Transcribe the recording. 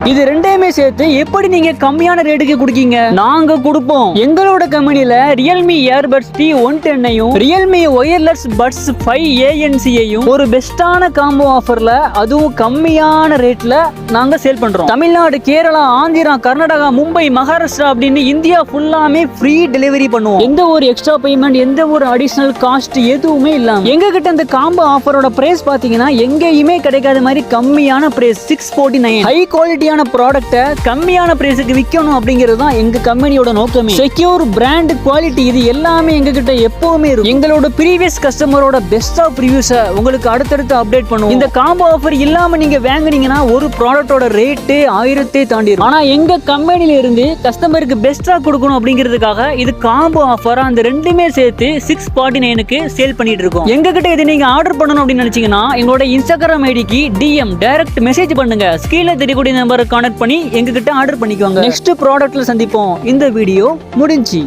இது ரெண்டையுமே சேர்த்து எப்படி நீங்க கம்மியான ரேட்டுக்கு கொடுக்கீங்க? நாங்க கொடுப்போம். எங்களோட கம்பெனில ரியல்மி இயர்பட்ஸ் T110ஐயும் ரியல்மி ஒயர்லெஸ் பட்ஸ் 5 ANCஐயும் ஒரு பெஸ்டான காம்போ ஆஃபர்ல அதுவும் கம்மியான ரேட்ல நாங்க சேல் பண்றோம். தமிழ்நாடு, கேரளா, ஆந்திரா, கர்நாடகா, மும்பை, மகாராஷ்டிரா அப்படின்னு இந்தியா ஃபுல்லாமே ஃப்ரீ டெலிவரி பண்ணுவோம். எந்த ஒரு எக்ஸ்ட்ரா பேமெண்ட், எந்த ஒரு அடிஷனல் காஸ்ட் எதுவுமே இல்லாம எங்க கிட்ட இந்த காம்போ ஆஃபரோட பிரைஸ் பாத்தீங்கன்னா எங்கேயுமே கிடைக்காத மாதிரி கம்மியான பிரைஸ் 649. ஹை குவாலிட்டியான ப்ராடக்ட்டை கம்மியான பிரைஸுக்கு விற்கணும் அப்படிங்கிறது தான் எங்க கம்பெனியோட நோக்கமே. செக்யூர், பிராண்ட், குவாலிட்டி இது எல்லாமே எங்க கிட்ட எப்பவுமே இருக்கும். எங்களோட ப்ரீவியஸ் கஸ்டமரோட பெஸ்ட் ஆஃப் ரிவ்யூஸை உங்களுக்கு அடுத்தடுத்து அப்டேட் பண்ணுவோம். இந்த காம்போ ஆஃபர் இல்லாம நீங்க வாங்குனீங்கன்னா ஒரு ப்ராடக்ட்டோட ரேட்டு 1000 தாண்டிடும். ஆனா எங்க கம்பெனில இருந்து கஸ்டமருக்கு பெஸ்டா கொடுக்கணும் அப்படிங்கிறதுக்காக இது காம்போ ஆஃபர் அந்த ரெண்டுமே சேர்த்து 649க்கு சேல் பண்ணிட்டு இருக்கோம். எங்க கிட்ட இது நீங்க ஆர்டர் பண்ணணும் அப்படின்னு நினைச்சீங்கன்னா எங்களோட இன்ஸ்டாகிராம் ஐடிக்கு DM டைரக்ட் மெசேஜ் பண்ணுங்க. ஸ்கிரீன்ல தெரியக்கூடிய நம்பரை கான்டாக்ட் பண்ணி எங்க கிட்ட ஆர்டர் பண்ணிக்கோங்க. நெக்ஸ்ட் ப்ராடக்ட்ல சந்திப்போம். இந்த வீடியோ முடிஞ்சு.